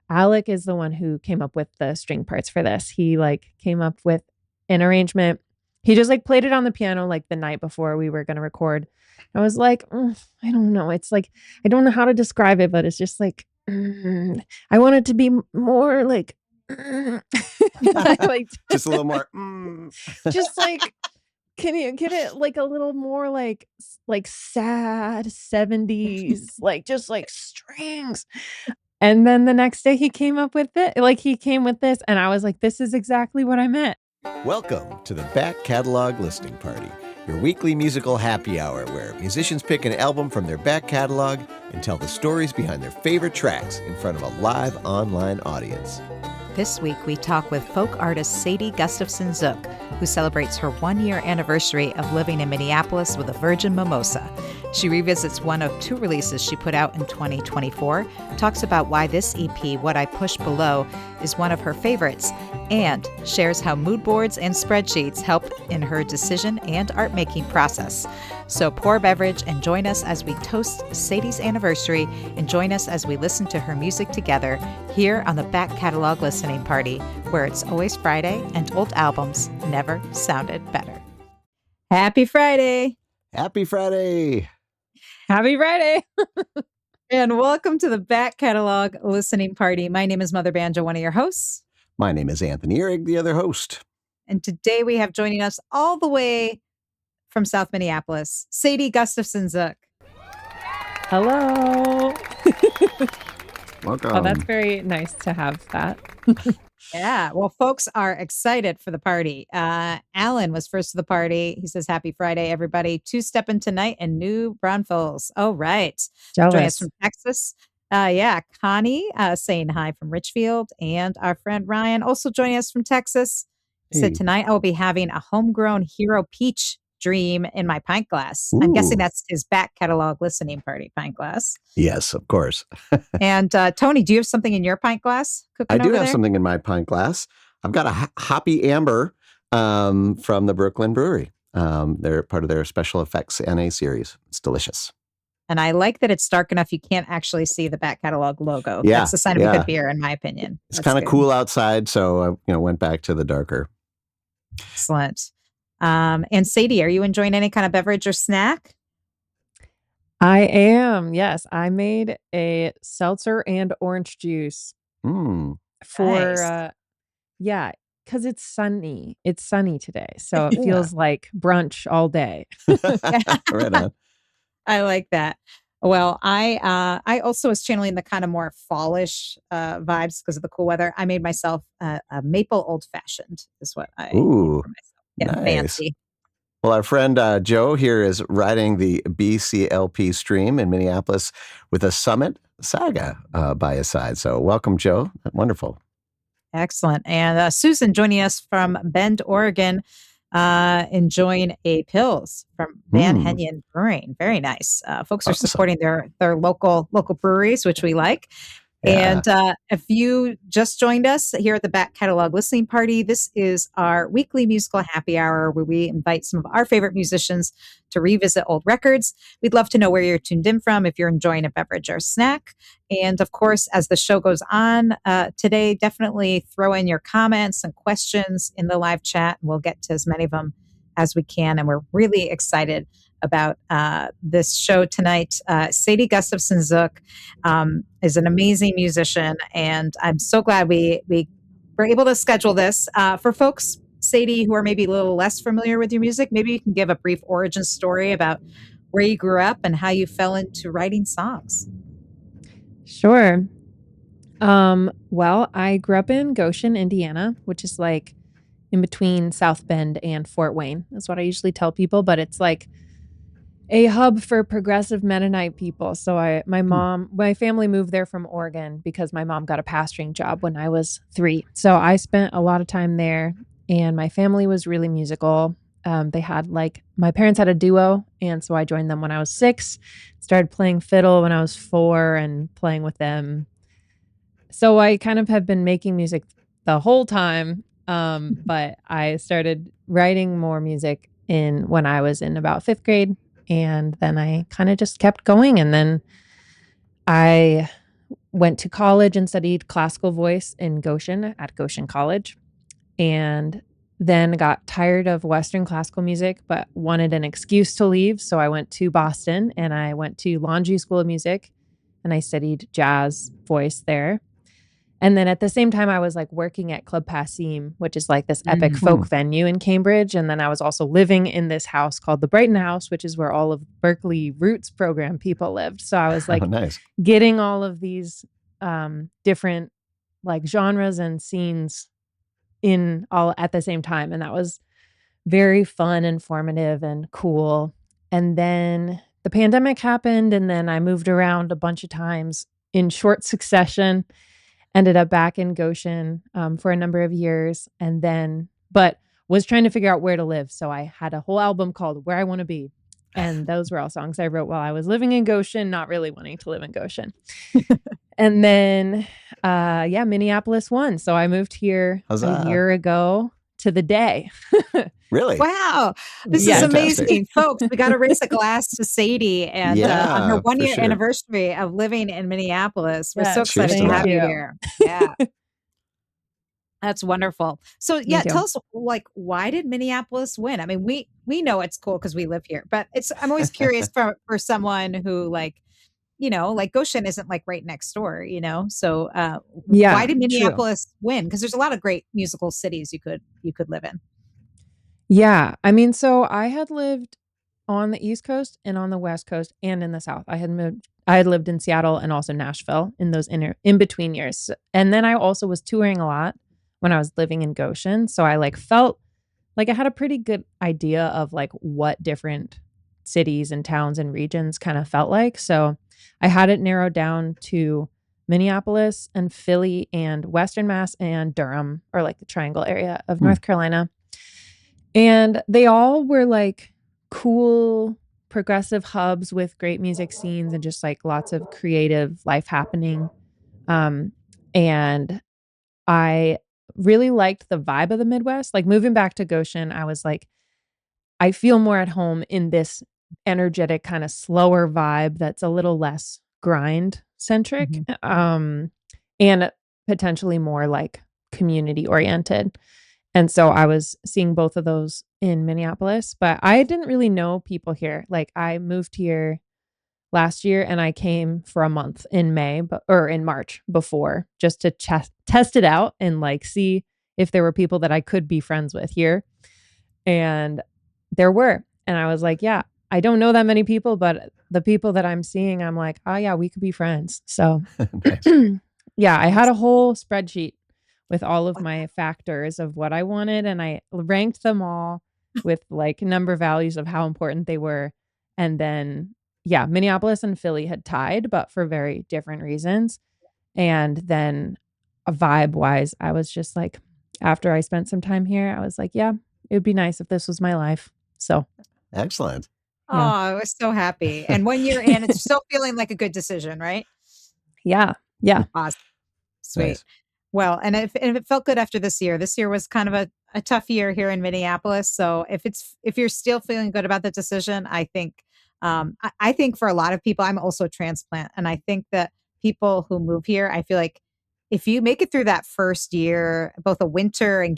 Alec is the one who came up with the string parts for this. He like came up with an arrangement. He just like played it on the piano like the night before we were going to record. I was like, I don't know. It's like, I don't know how to describe it, but it's just like, I want it to be more like, like Just a little more. just like, can you get it like a little more like sad 70s, like just like strings. And then the next day he came up with it. Like he came with this and I was like, this is exactly what I meant. Welcome to the Back Catalog Listening Party, your weekly musical happy hour where musicians pick an album from their back catalog and tell the stories behind their favorite tracks in front of a live online audience. This week, we talk with folk artist Sadie Gustafson-Zook, who celebrates her 1-year anniversary of living in Minneapolis with a virgin mimosa. She revisits one of 2 releases she put out in 2024, talks about why this EP, What I Push Below, is one of her favorites, and shares how mood boards and spreadsheets help in her decision and art-making process. So pour a beverage and join us as we toast Sadie's anniversary and join us as we listen to her music together here on the Back Catalog Listening Party, where it's always Friday and old albums never sounded better. Happy Friday! Happy Friday! Happy Friday! And welcome to the Back Catalog Listening Party. My name is Mother Banjo, one of your hosts. My name is Anthony Ihrig, the other host. And today we have joining us all the way from South Minneapolis, Sadie Gustafson-Zook. Hello. Welcome. Oh, that's very nice to have that. Yeah. Well, folks are excited for the party. Alan was first to the party. He says, happy Friday, everybody. Two-stepping tonight in New Braunfels. Oh, right. Joining us from Texas. Connie saying hi from Richfield. And our friend Ryan also joining us from Texas. He said, tonight I will be having a homegrown Hero Peach Dream in my pint glass. Ooh. I'm guessing that's his Back Catalog Listening Party pint glass. Yes, of course. And Tony, do you have something in your pint glass? I do have something in my pint glass. I've got a hoppy amber from the Brooklyn Brewery. They're part of their special effects NA series. It's delicious. And I like that it's dark enough you can't actually see the Back Catalog logo. Yeah, that's a sign of a good beer, in my opinion. It's kind of cool outside, so I went back to the darker. Excellent. And Sadie, are you enjoying any kind of beverage or snack? I am. Yes. I made a seltzer and orange juice for, nice. because it's sunny. It's sunny today. So it feels like brunch all day. Right on. I like that. Well, I also was channeling the kind of more fallish vibes because of the cool weather. I made myself a maple old fashioned is what I made for myself. Yeah, nice. Fancy. Well, our friend Joe here is riding the BCLP stream in Minneapolis with a Summit Saga by his side. So welcome, Joe. Wonderful. Excellent. And Susan joining us from Bend, Oregon, enjoying a Pils from Van Henyen Brewing. Very nice. Folks are supporting their local breweries, which we like. Yeah. And if you just joined us here at the Back Catalog Listening Party, this is our weekly musical happy hour where we invite some of our favorite musicians to revisit old records. We'd love to know where you're tuned in from, if you're enjoying a beverage or snack. And of course, as the show goes on today, definitely throw in your comments and questions in the live chat. We'll get to as many of them as we can. And we're really excited about this show tonight. Sadie Gustafson-Zook is an amazing musician, and I'm so glad we were able to schedule this. For folks, Sadie, who are maybe a little less familiar with your music, maybe you can give a brief origin story about where you grew up and how you fell into writing songs. Sure. Well, I grew up in Goshen, Indiana, which is like in between South Bend and Fort Wayne. That's what I usually tell people, but it's like a hub for progressive Mennonite people. So my family moved there from Oregon because my mom got a pastoring job when I was 3. So I spent a lot of time there, and my family was really musical. They had my parents had a duo, and so I joined them when I was 6, started playing fiddle when I was 4 and playing with them. So I kind of have been making music the whole time. But I started writing more music when I was in about 5th grade. And then I kind of just kept going. And then I went to college and studied classical voice in Goshen at Goshen College, and then got tired of Western classical music, but wanted an excuse to leave. So I went to Boston and I went to Laundry School of Music and I studied jazz voice there. And then at the same time, I was like working at Club Passim, which is like this epic folk venue in Cambridge. And then I was also living in this house called the Brighton House, which is where all of Berkeley Roots program people lived. So I was like nice. getting all of these different like genres and scenes in all at the same time. And that was very fun, informative, and cool. And then the pandemic happened, and then I moved around a bunch of times in short succession. Ended up back in Goshen for a number of years, and then, but was trying to figure out where to live. So I had a whole album called Where I Want to Be. And those were all songs I wrote while I was living in Goshen, not really wanting to live in Goshen. And then, Minneapolis won. So I moved here Huzzah. a year ago to the day. Really? Wow. This is amazing. Folks, we got to raise a glass to Sadie and on her 1 year anniversary of living in Minneapolis. We're so excited to have you here. Yeah. That's wonderful. So tell us, like, why did Minneapolis win? I mean, we know it's cool because we live here, but I'm always curious for someone who like Goshen isn't like right next door, So why did Minneapolis win? Because there's a lot of great musical cities you could live in. Yeah. I mean, so I had lived on the East Coast and on the West Coast and in the South. I had lived in Seattle and also Nashville in those in between years. And then I also was touring a lot when I was living in Goshen. So I like felt like I had a pretty good idea of like what different cities and towns and regions kind of felt like. So I had it narrowed down to Minneapolis and Philly and Western Mass and Durham, or like the Triangle area of North Carolina. And they all were like cool, progressive hubs with great music scenes and just like lots of creative life happening. And I really liked the vibe of the Midwest. Like moving back to Goshen, I was like, I feel more at home in this energetic kind of slower vibe that's a little less grind centric, and potentially more like community oriented. And so I was seeing both of those in Minneapolis, but I didn't really know people here. Like I moved here last year and I came for a month in in March before, just to test it out and like see if there were people that I could be friends with here. And there were. And I was like, yeah, I don't know that many people, but the people that I'm seeing, I'm like, oh yeah, we could be friends. So yeah, I had a whole spreadsheet with all of my factors of what I wanted. And I ranked them all with like number values of how important they were. And then, Minneapolis and Philly had tied, but for very different reasons. And then vibe wise, I was just like, after I spent some time here, I was like, yeah, it would be nice if this was my life. So excellent. Oh, I was so happy. And 1 year in, it's still feeling like a good decision, right? Yeah. Awesome. Sweet. Nice. Well, and it felt good after this year. This year was kind of a tough year here in Minneapolis. So if you're still feeling good about the decision, I think I think for a lot of people, I'm also a transplant, and I think that people who move here, I feel like if you make it through that first year, both a winter and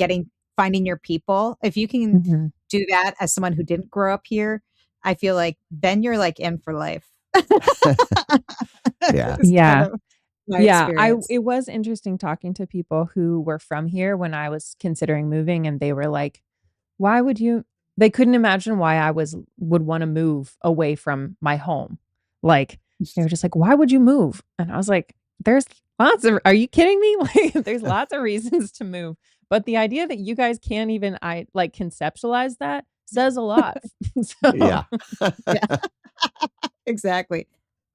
finding your people, if you can do that as someone who didn't grow up here, I feel like then you're like in for life. Yeah. It was interesting talking to people who were from here when I was considering moving, and they were like, why would you? They couldn't imagine why I would want to move away from my home. Like they were just like, why would you move? And I was like, are you kidding me? Like there's lots of reasons to move. But the idea that you guys can't even conceptualize that says a lot. Yeah. Exactly.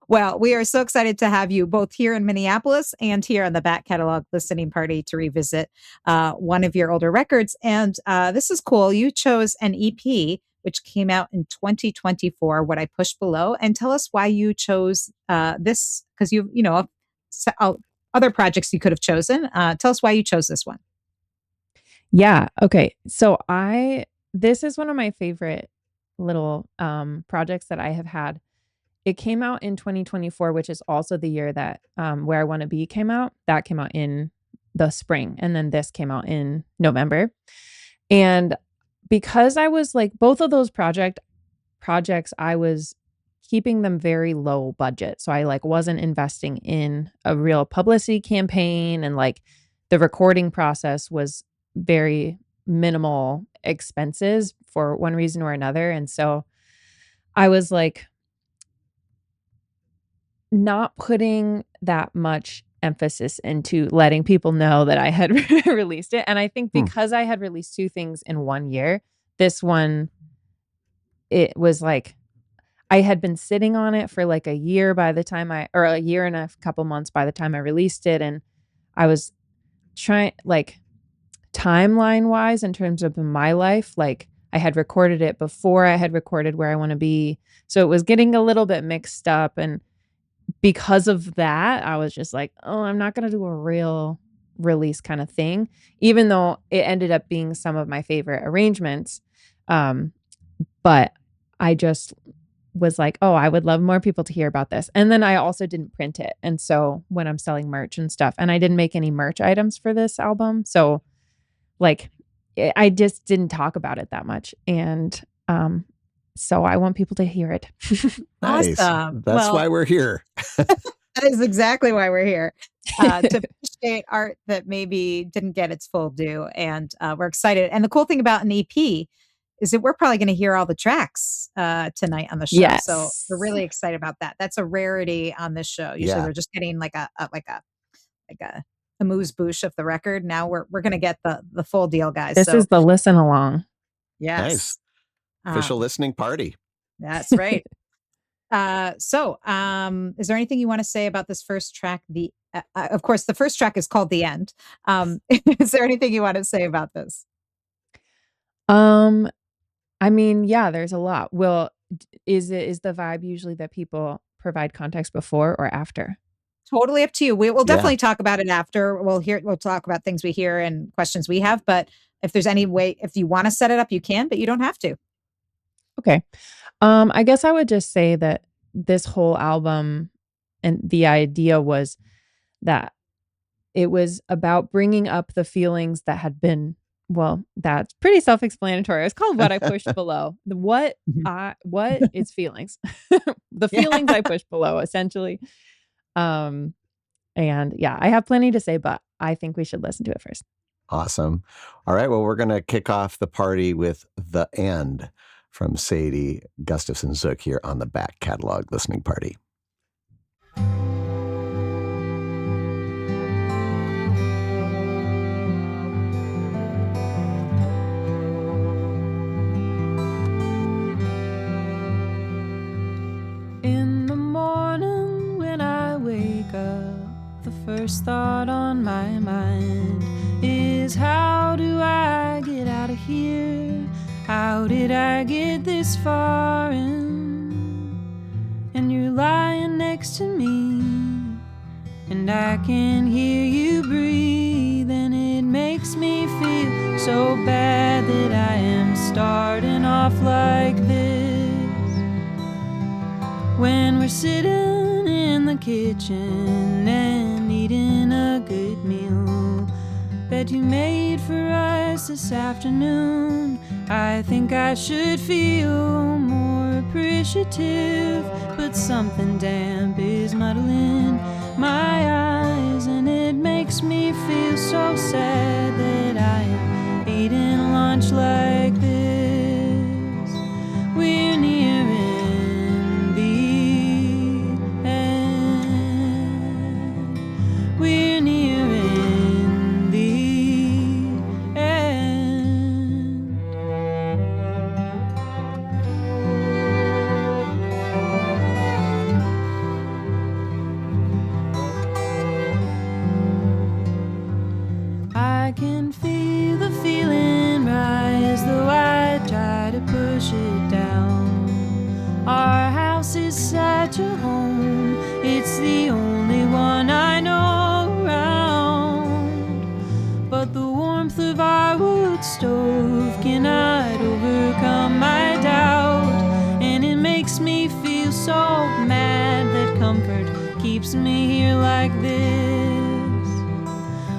Well, we are so excited to have you both here in Minneapolis and here on the Back Catalog Listening Party to revisit one of your older records. And this is cool. You chose an EP, which came out in 2024, What I Pushed Below. And tell us why you chose this, because other projects you could have chosen. Tell us why you chose this one. Yeah. Okay. So this is one of my favorite little projects that I have had. it came out in 2024, which is also the year that Where I Want to Be came out. That came out in the spring. And then this came out in November. And because I was like, both of those projects, I was keeping them very low budget. So I like wasn't investing in a real publicity campaign, and like the recording process was very minimal expenses for one reason or another. And so I was like not putting that much emphasis into letting people know that I had released it. And I think because I had released 2 things in 1 year, this one, it was like I had been sitting on it for like a year or a year and a couple months by the time I released it. And I was trying, like, timeline wise, in terms of my life, like I had recorded it before I had recorded Where I Want to Be. So it was getting a little bit mixed up. And because of that, I was just like, oh, I'm not going to do a real release kind of thing, even though it ended up being some of my favorite arrangements. But I just was like, oh, I would love more people to hear about this. And then I also didn't print it. And so when I'm selling merch and stuff, and I didn't make any merch items for this album. So like, I just didn't talk about it that much. And so I want people to hear it. Nice. Awesome. That's why we're here. That is exactly why we're here, to appreciate art that maybe didn't get its full due. And we're excited. And the cool thing about an EP is that we're probably going to hear all the tracks tonight on the show. Yes. So we're really excited about that. That's a rarity on this show. Usually we're just getting like a amuse bouche of the record. Now we're going to get the full deal, guys. This is the listen along. Yes. Nice. Official listening party. That's right. So is there anything you want to say about this first track? Of course, the first track is called The End. Is there anything you want to say about this? I mean, yeah, there's a lot. Well, is the vibe usually that people provide context before or after? Totally up to you. We'll definitely talk about it after. We'll talk about things we hear and questions we have. But if there's any way, if you want to set it up, you can, but you don't have to. Okay. I guess I would just say that this whole album, and the idea was that it was about bringing up the feelings that had been, well, that's pretty self-explanatory. It's called What I Pushed Below. What is feelings? The feelings I pushed below, essentially. And yeah, I have plenty to say, but I think we should listen to it first. Awesome. All right. Well, we're going to kick off the party with The End from Sadie Gustafson-Zook here on the Back Catalog Listening Party. In the morning when I wake up, the first thought on my mind is, how do I get out of here? How did I get this far in? And you're lying next to me, and I can hear you breathe, and it makes me feel so bad that I am starting off like this. When we're sitting in the kitchen and eating a good meal that you made for us this afternoon, I think I should feel more appreciative, but something damp is muddling my eyes, and it makes me feel so sad that I am eating lunch like this. We're nearing the end. We're nearing the end. I can feel the feeling rise, though I try to push it down. Our house is such a home, it's the only one I know around. But the warmth of our wood stove cannot overcome my doubt, and it makes me feel so mad leaves me here like this.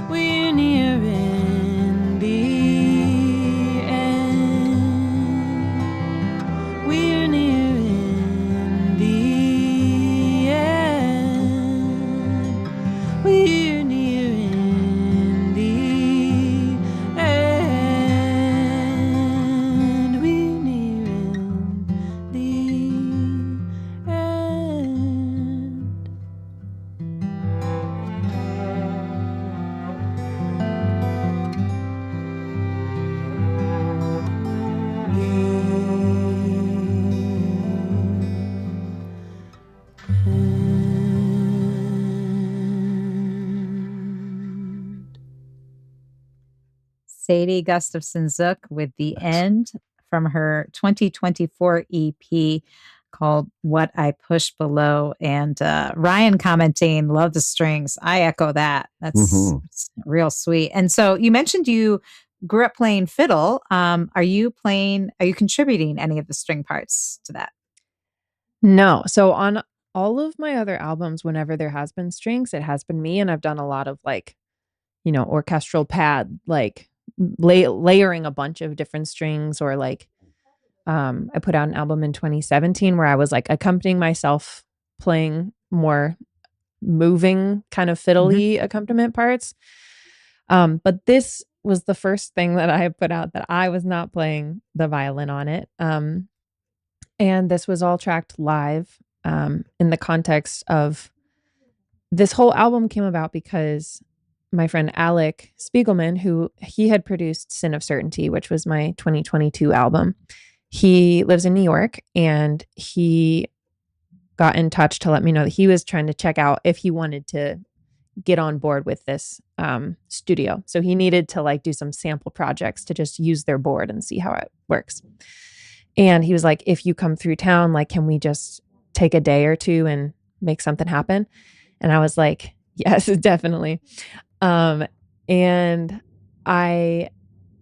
We're nearing the end. We're nearing the end. We're nearing the end. We're nearing the end. Sadie Gustafson-Zook with The End from her 2024 EP called What I Push Below. And Ryan commenting, love the strings. I echo that. That's it's real sweet. And so you mentioned you grew up playing fiddle. Are you contributing any of the string parts to that? No. So on all of my other albums, whenever there has been strings, it has been me. And I've done a lot of like, orchestral pad, like layering a bunch of different strings, or like I put out an album in 2017 where I was like accompanying myself playing more moving kind of fiddly accompaniment parts. But this was the first thing that I put out that I was not playing the violin on it. And this was all tracked live in the context of this whole album came about because my friend Alec Spiegelman, who he had produced Sin of Certainty, which was my 2022 album. He lives in New York, and he got in touch to let me know that he was trying to check out if he wanted to get on board with this studio. So he needed to like do some sample projects to just use their board and see how it works. And he was like, if you come through town, like, can we just take a day or two and make something happen? And I was like, yes, definitely. And I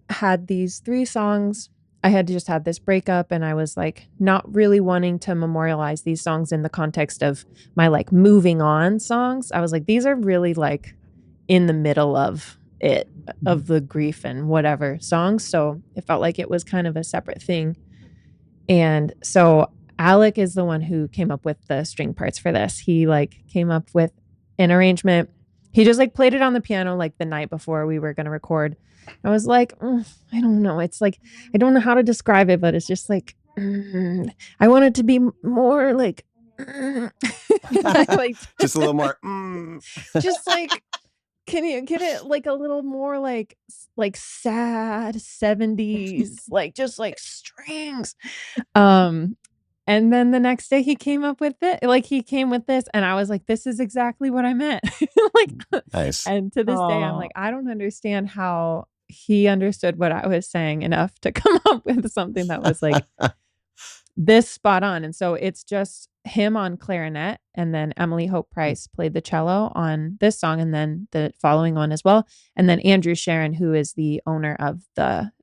had these 3 songs. I had just had this breakup, and I was like not really wanting to memorialize these songs in the context of my like moving on songs. I was like, these are really like in the middle of it, of the grief and whatever songs. So it felt like it was kind of a separate thing. And so Alec is the one who came up with the string parts for this. He like came up with an arrangement. He just like played it on the piano like the night before we were going to record. I was like, I don't know. It's like, I don't know how to describe it, but it's just like, I want it to be more like, like just a little more. Just like, can you get it like a little more like sad 70s, like just like strings. And then the next day he came up with it. Like he came with this, and I was like, this is exactly what I meant. Like, nice. And to this day, I'm like, I don't understand how he understood what I was saying enough to come up with something that was like this spot on. And so it's just him on clarinet, and then Emily Hope Price played the cello on this song, and then the following one as well. And then Andrew Sharon, who is the owner of the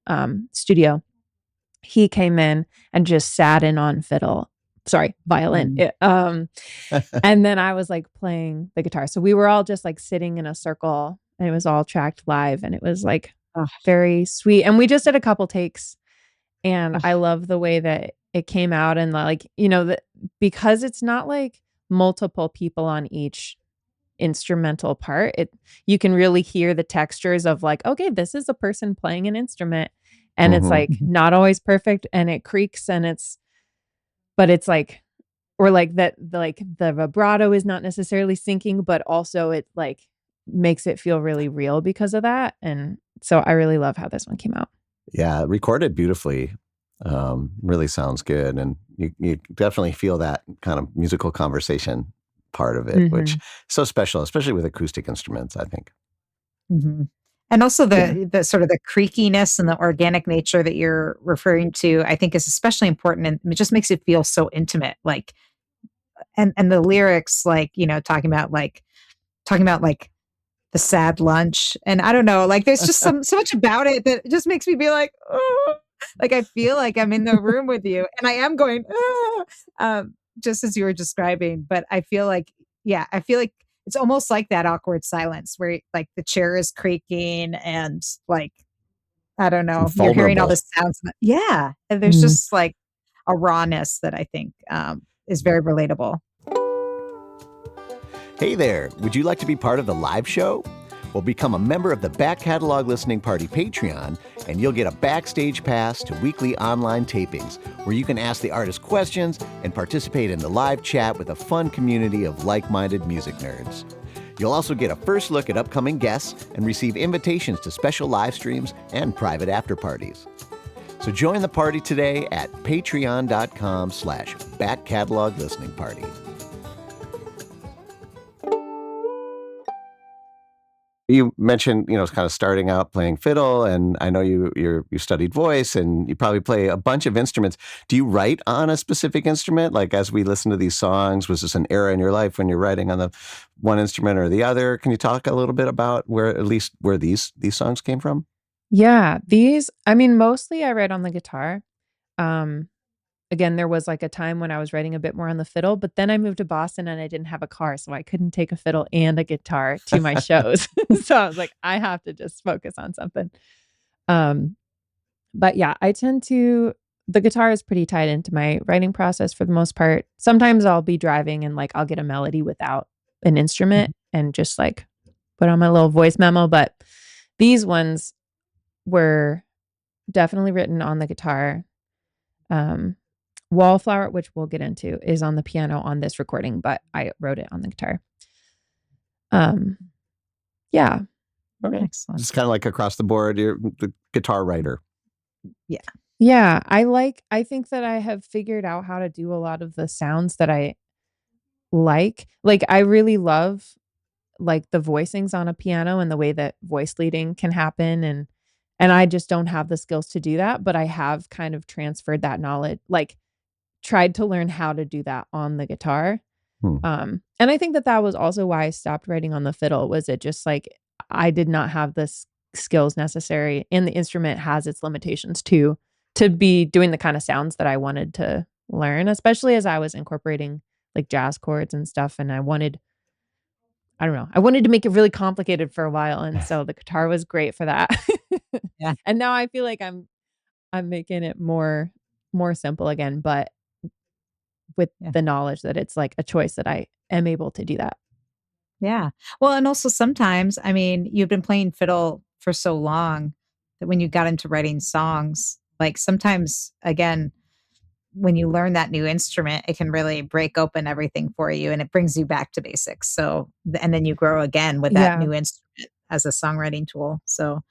studio, he came in and just sat in on violin. And then I was like playing the guitar. So we were all just like sitting in a circle, and it was all tracked live, and it was like very sweet. And we just did a couple takes, and I love the way that it came out. And like, because it's not like multiple people on each instrumental part, you can really hear the textures of like, okay, this is a person playing an instrument. And it's like not always perfect, and it creaks, but it's like, or like that, like the vibrato is not necessarily syncing, but also it like makes it feel really real because of that. And so I really love how this one came out. Yeah, recorded beautifully. Really sounds good. And you definitely feel that kind of musical conversation part of it, which is so special, especially with acoustic instruments, I think. And also the sort of the creakiness and the organic nature that you're referring to, I think is especially important, and it just makes it feel so intimate. Like, and the lyrics, like, talking about like the sad lunch, and I don't know, like there's just so much about it that just makes me be like, oh, like I feel like I'm in the room with you, and I am going, just as you were describing. But I feel like, yeah, I feel like it's almost like that awkward silence where like the chair is creaking and like, I don't And know, you're hearing all vulnerable. the sounds. Yeah. And there's Mm. just like a rawness that I think is very relatable. Hey there, would you like to be part of the live show? Well, become a member of the Back Catalog Listening Party Patreon, and you'll get a backstage pass to weekly online tapings where you can ask the artist questions and participate in the live chat with a fun community of like-minded music nerds. You'll also get a first look at upcoming guests and receive invitations to special live streams and private after parties. So join the party today at patreon.com/Back Catalog Listening Party. You mentioned, kind of starting out playing fiddle, and I know you studied voice, and you probably play a bunch of instruments. Do you write on a specific instrument? Like as we listen to these songs, was this an era in your life when you're writing on the one instrument or the other? Can you talk a little bit about where these songs came from? Yeah, mostly I write on the guitar. Um, Again, there was like a time when I was writing a bit more on the fiddle, but then I moved to Boston and I didn't have a car, so I couldn't take a fiddle and a guitar to my shows. So I was like, I have to just focus on something. Um, but yeah, the guitar is pretty tied into my writing process for the most part. Sometimes I'll be driving and like I'll get a melody without an instrument and just like put on my little voice memo. But these ones were definitely written on the guitar. Wallflower, which we'll get into, is on the piano on this recording, but I wrote it on the guitar. Yeah. Okay. Excellent. It's kind of like across the board, you're the guitar writer. Yeah. Yeah. I think that I have figured out how to do a lot of the sounds that I like. Like I really love like the voicings on a piano and the way that voice leading can happen, and I just don't have the skills to do that, but I have kind of transferred that knowledge, like tried to learn how to do that on the guitar. And I think that was also why I stopped writing on the fiddle. Was it just like I did not have the skills necessary, and the instrument has its limitations too, to be doing the kind of sounds that I wanted to learn, especially as I was incorporating like jazz chords and stuff. And I wanted to make it really complicated for a while, and so the guitar was great for that. Yeah. And now I feel like I'm making it more simple again, but with the knowledge that it's like a choice that I am able to do that. Yeah. Well, and also sometimes, I mean, you've been playing fiddle for so long that when you got into writing songs, like sometimes, again, when you learn that new instrument, it can really break open everything for you and it brings you back to basics. So, and then you grow again with that Yeah. new instrument as a songwriting tool. So,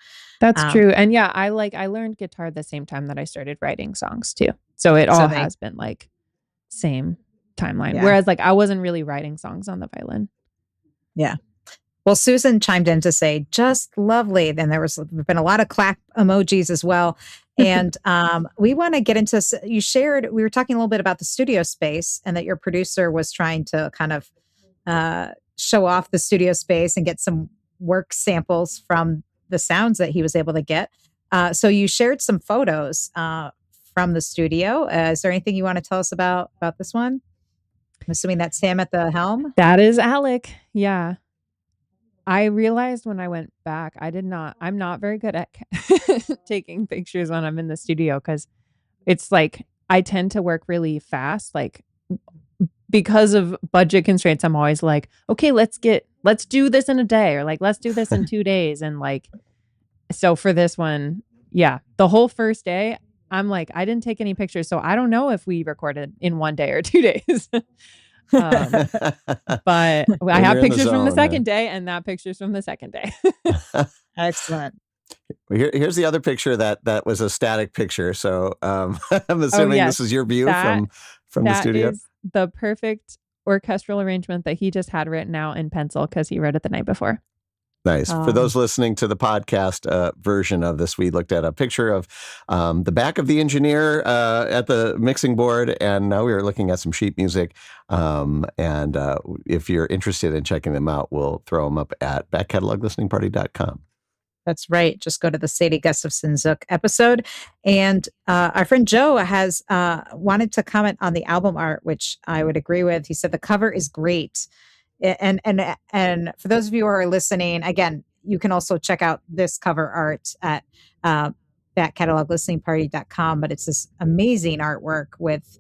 That's true. And yeah, I learned guitar at the same time that I started writing songs too. So it all has been like same timeline. Yeah. Whereas like I wasn't really writing songs on the violin. Yeah. Well, Susan chimed in to say, just lovely. Then there's been a lot of clap emojis as well. And we want to get into, we were talking a little bit about the studio space and that your producer was trying to kind of show off the studio space and get some work samples from the sounds that he was able to get. So you shared some photos from the studio. Is there anything you want to tell us about this one? I'm assuming that's Sam at the helm. That is Alec. Yeah. I realized when I went back, I'm not very good at taking pictures when I'm in the studio, because it's like I tend to work really fast. Like because of budget constraints, I'm always like, okay, let's do this in a day, or like, let's do this in 2 days. And like, so for this one, yeah, the whole first day, I'm like, I didn't take any pictures. So I don't know if we recorded in 1 day or 2 days. But I have pictures from the second day, and that picture's from the second day. Excellent. Here's the other picture that was a static picture. So I'm assuming this is your view from the studio. That is the perfect orchestral arrangement that he just had written out in pencil because he wrote it the night before. Nice. For those listening to the podcast version of this, we looked at a picture of the back of the engineer at the mixing board, and now we are looking at some sheet music. And if you're interested in checking them out, we'll throw them up at backcatalog.listeningparty.com. That's right. Just go to the Sadie Gustafson-Zook episode. And our friend Joe has wanted to comment on the album art, which I would agree with. He said the cover is great. And for those of you who are listening, again, you can also check out this cover art at backcataloglisteningparty.com. But it's this amazing artwork with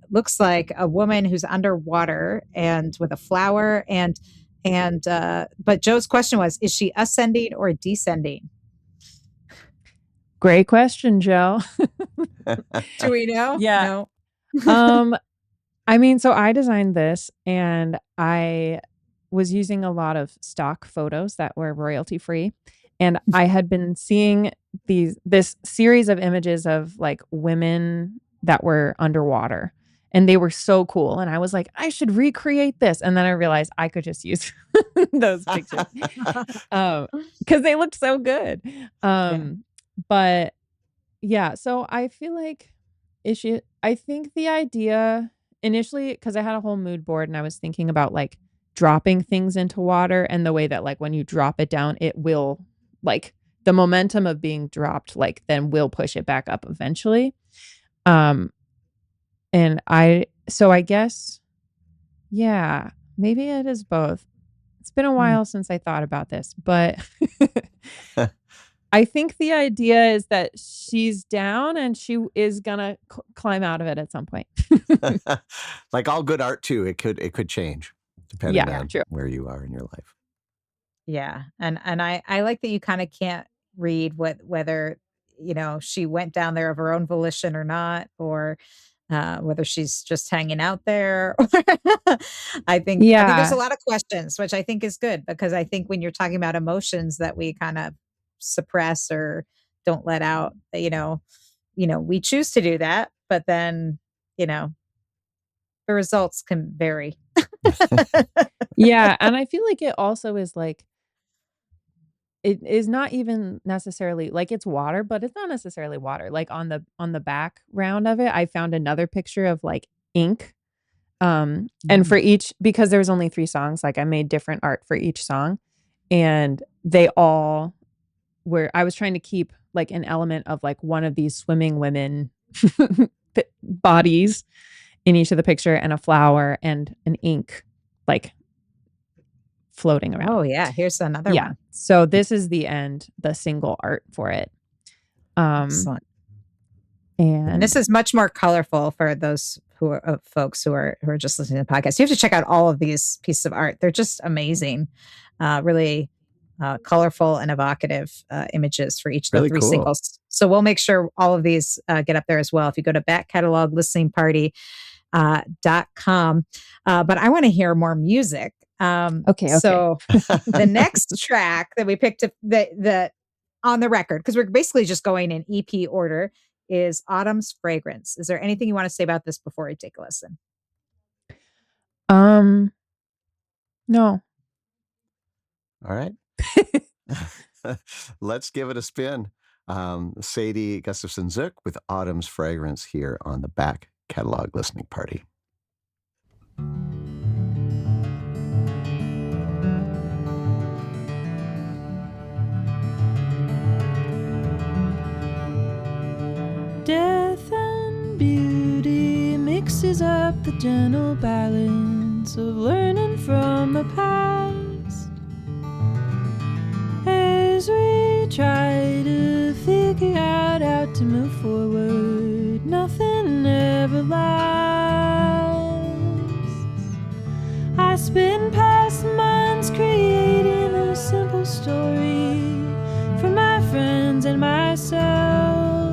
looks like a woman who's underwater and with a flower and but Joe's question was, is she ascending or descending? Great question, Joe. Do we know? Yeah. No. I mean, so I designed this and I was using a lot of stock photos that were royalty free. And I had been seeing this series of images of like women that were underwater and they were so cool. And I was like, I should recreate this. And then I realized I could just use those pictures because they looked so good. But yeah, so I feel like I think the idea initially, because I had a whole mood board and I was thinking about like dropping things into water and the way that like when you drop it down, it will like the momentum of being dropped, like then will push it back up eventually. And I guess, yeah, maybe it is both. It's been a while since I thought about this, but I think the idea is that she's down and she is gonna climb out of it at some point. Like all good art too, it could change depending on where you are in your life. Yeah, and I like that you kind of can't read whether she went down there of her own volition or not, or whether she's just hanging out there. I think there's a lot of questions, which I think is good because I think when you're talking about emotions that we kind of suppress or don't let out, we choose to do that, but then the results can vary. Yeah, and I feel like it also is like it is not even necessarily like it's water, but it's not necessarily water. Like on the background of it, I found another picture of like ink. And for each, because there was only 3 songs, like I made different art for each song, and they all were. I was trying to keep like an element of like one of these swimming women bodies in each of the picture, and a flower and an ink like floating around. Oh yeah, here's another one. So this is the single art for it. Excellent. And this is much more colorful for those folks who are just listening to the podcast. You have to check out all of these pieces of art. They're just amazing. Really colorful and evocative images for each of the 3 singles. So we'll make sure all of these get up there as well. If you go to backcataloglisteningparty.com. But I want to hear more music. Okay. So the next track that we picked up that on the record, because we're basically just going in EP order, is Autumn's Fragrance. Is there anything you want to say about this before I take a listen? No. All right. Let's give it a spin. Sadie Gustafson-Zook with Autumn's Fragrance here on the Back Catalog Listening Party. Death and beauty mixes up the gentle balance of learning from the past. As we try to figure out how to move forward, nothing ever lasts. I spend past months creating a simple story for my friends and myself.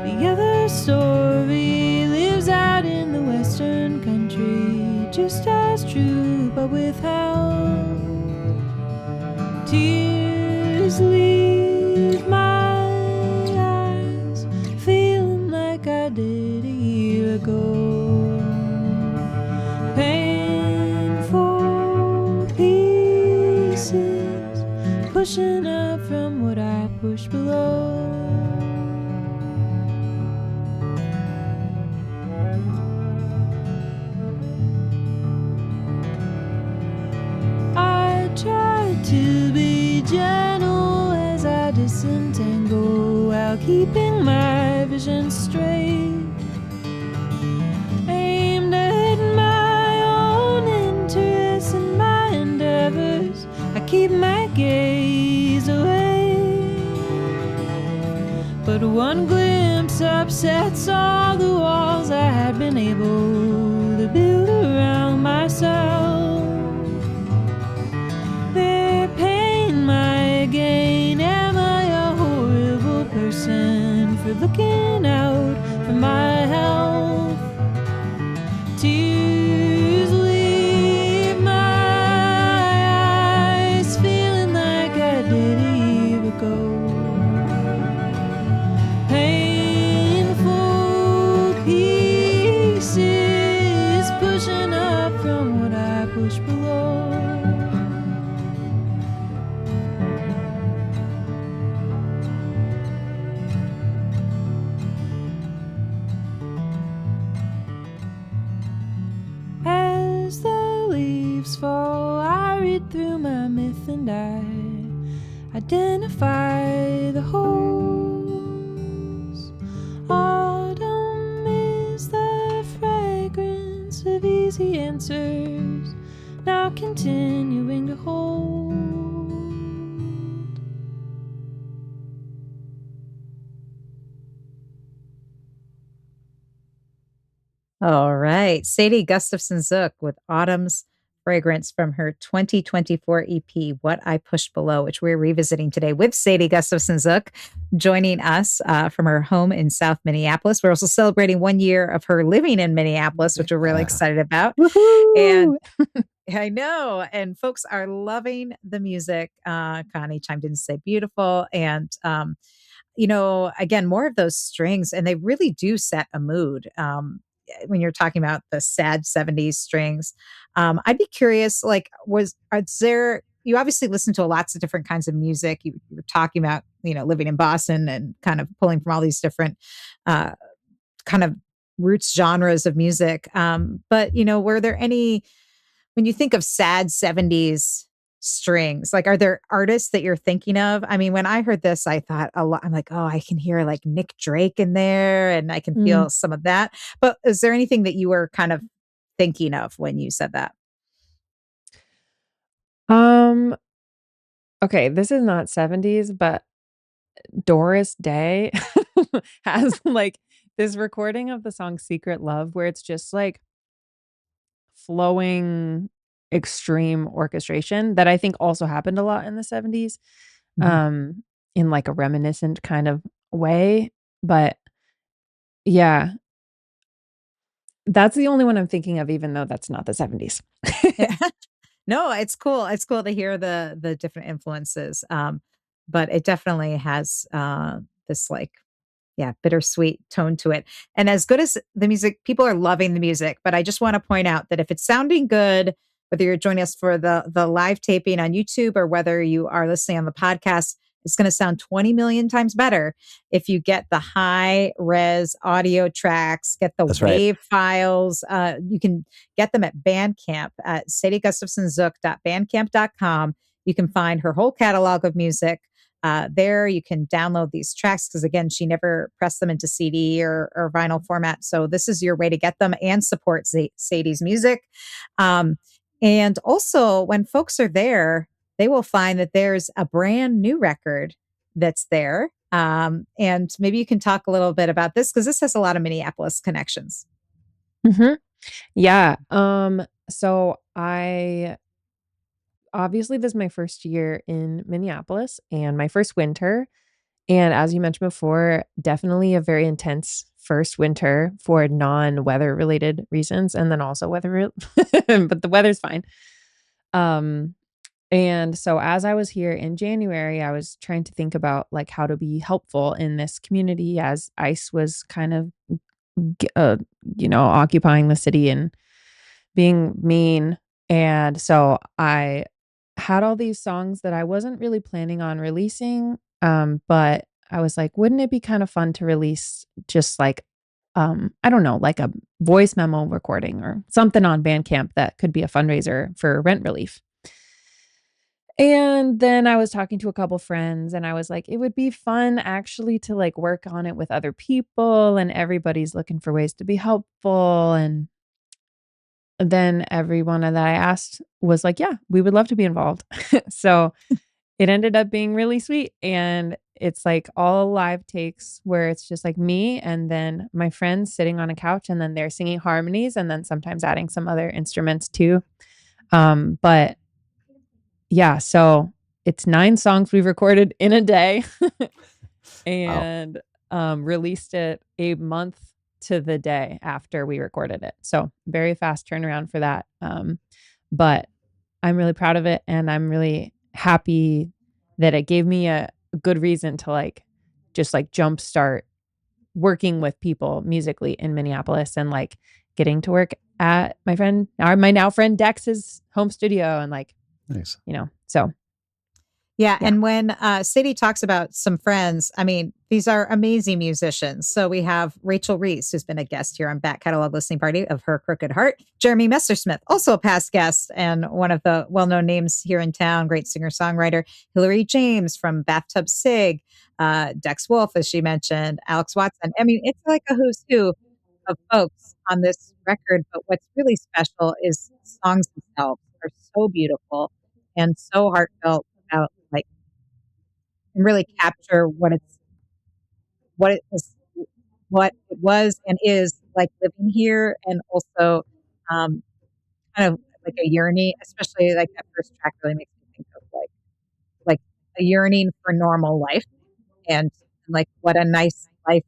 The other story lives out in the western country, just as true but withheld. Tears leave my eyes, feeling like I did a year ago. Painful pieces pushing up from what I pushed below. To be gentle as I disentangle while keeping my vision straight, aimed at my gaze away. But one glimpse upsets all the walls I had been able to build around myself. Their pain, my gain. Am I a horrible person for looking out for my health? Tears leave my eyes, feeling like I did a year ago. Painful pieces pushing up from what I push below. As the leaves fall, I read through my myth and I identify the holes. Autumn is the fragrance of easy answers, now continuing to hold. All right. Sadie Gustafson-Zook with Autumn's Fragrance from her 2024 EP, What I Pushed Below, which we're revisiting today with Sadie Gustafson-Zook joining us from her home in South Minneapolis. We're also celebrating 1 year of her living in Minneapolis, which we're really excited about. Woohoo! And I know. And folks are loving the music. Connie chimed in to say beautiful. And, again, more of those strings, and they really do set a mood. When you're talking about the sad 70s strings, I'd be curious, like, you obviously listen to lots of different kinds of music. You were talking about, living in Boston and kind of pulling from all these different kind of roots genres of music. But, were there any, when you think of sad 70s strings, like, are there artists that you're thinking of? I mean, when I heard this, I thought a lot, I'm like, oh, I can hear like Nick Drake in there and I can feel some of that. But is there anything that you were kind of thinking of when you said that? Okay, this is not 70s, but Doris Day has like this recording of the song Secret Love where it's just like flowing extreme orchestration that I think also happened a lot in the 70s, Mhm. in like a reminiscent kind of way. But yeah, that's the only one I'm thinking of, even though that's not the 70s. Yeah. No, it's cool. It's cool to hear the different influences. But it definitely has this like, yeah, bittersweet tone to it. And as good as the music, people are loving the music, but I just want to point out that if it's sounding good, whether you're joining us for the live taping on YouTube or whether you are listening on the podcast, it's going to sound 20 million times better if you get the high res audio tracks, get the That's right. wave files. You can get them at Bandcamp at sadiegustafsonzook.bandcamp.com. You can find her whole catalog of music. There you can download these tracks because again, she never pressed them into CD or vinyl format. So this is your way to get them and support Sadie's music. And also when folks are there, they will find that there's a brand new record that's there. And maybe you can talk a little bit about this because this has a lot of Minneapolis connections. Yeah. So I obviously this is my first year in Minneapolis and my first winter. And as you mentioned before, definitely a very intense first winter for non-weather related reasons, and then also but the weather's fine. Um, and so as I was here in January, I was trying to think about like how to be helpful in this community as ICE was kind of, occupying the city and being mean. And so I had all these songs that I wasn't really planning on releasing. But I was like, wouldn't it be kind of fun to release just like, I don't know, like a voice memo recording or something on Bandcamp that could be a fundraiser for rent relief. And then I was talking to a couple friends and I was like, it would be fun actually to like work on it with other people and everybody's looking for ways to be helpful. And then everyone that I asked was like, yeah, we would love to be involved. So it ended up being really sweet. And it's like all live takes where it's just like me and then my friends sitting on a couch and then they're singing harmonies and then sometimes adding some other instruments too. But yeah, so it's 9 songs we've recorded in a day Wow. and released it a month to the day after we recorded it. So very fast turnaround for that. But I'm really proud of it and I'm really happy that it gave me a good reason to like just like jumpstart working with people musically in Minneapolis and like getting to work at my now friend Dex's home studio and like, Nice. So Yeah. Yeah. And when Sadie talks about some friends, I mean, these are amazing musicians. So we have Rachel Reese, who's been a guest here on Back Catalog Listening Party of Her Crooked Heart. Jeremy Messersmith, also a past guest and one of the well-known names here in town, great singer-songwriter. Hillary James from Bathtub Sig, Dex Wolf, as she mentioned, Alex Watson. I mean, it's like a who's who of folks on this record. But what's really special is the songs themselves are so beautiful and so heartfelt about like and really capture what it was what it was and is like living here and also um, kind of like a yearning, especially like that first track really makes me think of like a yearning for normal life and like what a nice life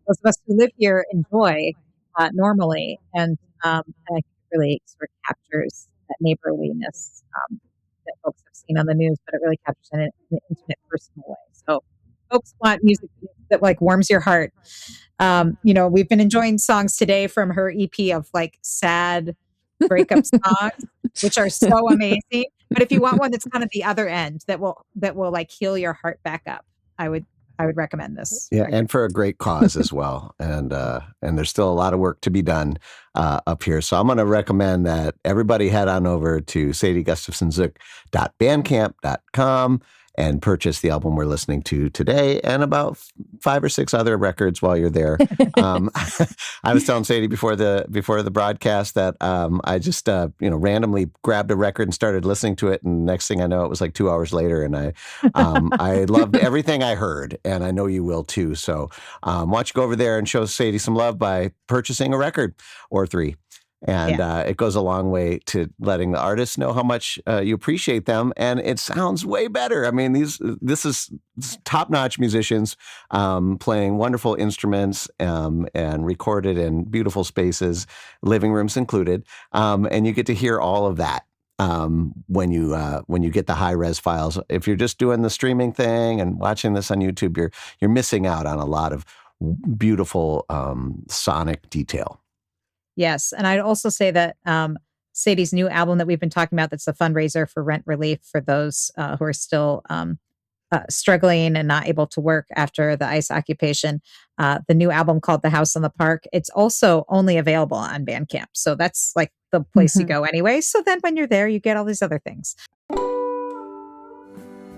those of us who live here enjoy normally. And I think it really sort of captures that neighborliness that folks have seen on the news, but it really captures it in an intimate, personal way. So folks want music that like warms your heart. We've been enjoying songs today from her EP of like sad breakup songs, which are so amazing. But if you want one that's kind of the other end that will like heal your heart back up, I would recommend this. Yeah, record. and for a great cause as well. And there's still a lot of work to be done up here. So I'm going to recommend that everybody head on over to sadiegustafsonzook.bandcamp.com and purchase the album we're listening to today and about 5 or 6 other records while you're there. I was telling Sadie before the broadcast that I just randomly grabbed a record and started listening to it, and next thing I know, it was like 2 hours later, and I loved everything I heard, and I know you will too. So why don't you go over there and show Sadie some love by purchasing a record or 3. And it goes a long way to letting the artists know how much you appreciate them. And it sounds way better. I mean, this is top-notch musicians playing wonderful instruments and recorded in beautiful spaces, living rooms included. And you get to hear all of that when you get the high-res files. If you're just doing the streaming thing and watching this on YouTube, you're missing out on a lot of beautiful sonic detail. Yes. And I'd also say that Sadie's new album that we've been talking about, that's a fundraiser for rent relief for those who are still struggling and not able to work after the ICE occupation. The new album called The House on the Park. It's also only available on Bandcamp. So that's like the place you go anyway. So then when you're there, you get all these other things.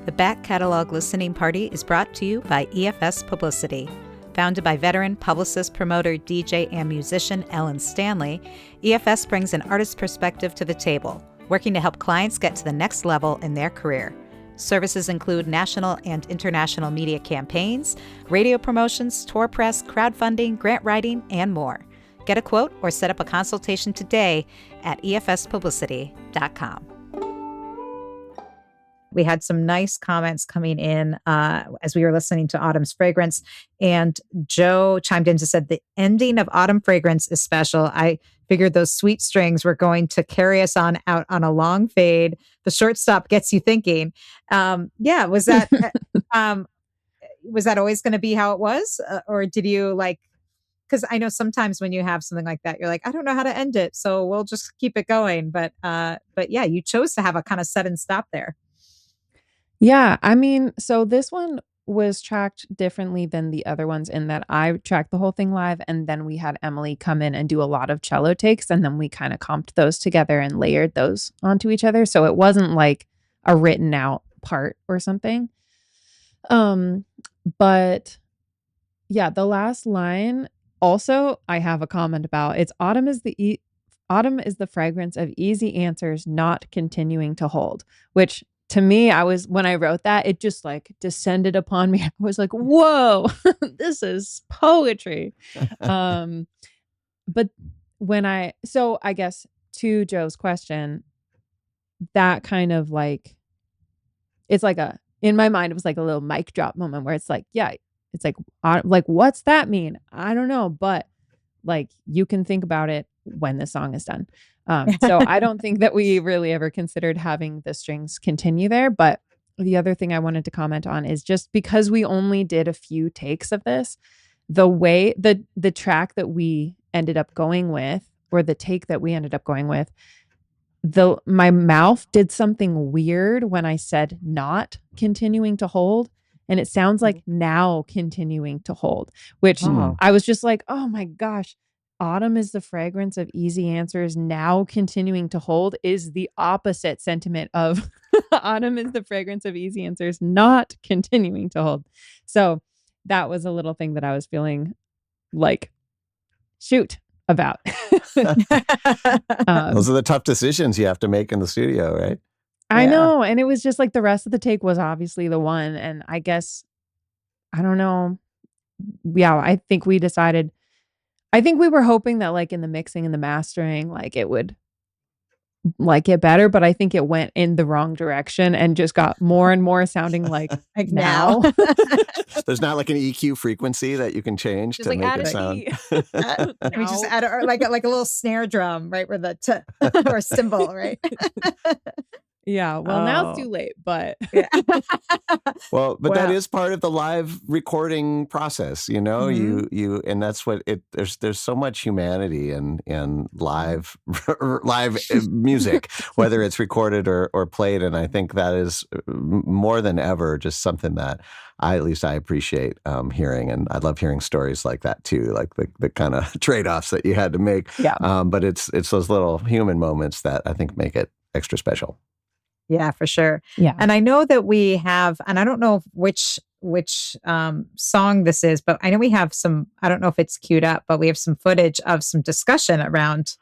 The Back Catalog Listening Party is brought to you by EFS Publicity. Founded by veteran publicist, promoter, DJ, and musician Ellen Stanley, EFS brings an artist's perspective to the table, working to help clients get to the next level in their career. Services include national and international media campaigns, radio promotions, tour press, crowdfunding, grant writing, and more. Get a quote or set up a consultation today at efspublicity.com. We had some nice comments coming in as we were listening to Autumn's Fragrance. And Joe chimed in and said, the ending of Autumn Fragrance is special. I figured those sweet strings were going to carry us on out on a long fade. The short stop gets you thinking. Was that always going to be how it was? Or did you like, because I know sometimes when you have something like that, you're like, I don't know how to end it, so we'll just keep it going. But yeah, you chose to have a kind of sudden stop there. Yeah, I mean, so this one was tracked differently than the other ones in that I tracked the whole thing live and then we had Emily come in and do a lot of cello takes and then we kind of comped those together and layered those onto each other. So it wasn't like a written out part or something. But yeah, the last line also I have a comment about. It's autumn is the fragrance of easy answers not continuing to hold, which to me, when I wrote that, it just like descended upon me. I was like, whoa, this is poetry. But so I guess to Joe's question, that kind of like, it's like in my mind, it was like a little mic drop moment where it's like, yeah, it's like, what's that mean? I don't know. But like, you can think about it when the song is done. So I don't think that we really ever considered having the strings continue there. But the other thing I wanted to comment on is just because we only did a few takes of this, the way the track that we ended up going with, or the take that we ended up going with, my mouth did something weird when I said not continuing to hold. And it sounds like now continuing to hold, which I was just like, oh my gosh. Autumn is the fragrance of easy answers. Now continuing to hold is the opposite sentiment of autumn is the fragrance of easy answers, not continuing to hold. So that was a little thing that I was feeling like, shoot about. Those are the tough decisions you have to make in the studio, right? I know. And it was just like the rest of the take was obviously the one. And I guess, I don't know. Yeah, I think we were hoping that like in the mixing and the mastering, like it would like get better, but I think it went in the wrong direction and just got more and more sounding like now. There's not like an EQ frequency that you can change just to like make add it a sound. We just add like a little snare drum, right? Where the or cymbal, right? Yeah. Well, now it's too late, but well, but that is part of the live recording process, you know. You and that's what there's so much humanity in live music, whether it's recorded or played, and I think that is more than ever just something that I appreciate hearing, and I love hearing stories like that too, like the kind of trade-offs that you had to make. Yeah. But it's those little human moments that I think make it extra special. Yeah, for sure. Yeah. And I know that we have, and I don't know which song this is, but I know we have some, I don't know if it's queued up, but we have some footage of some discussion around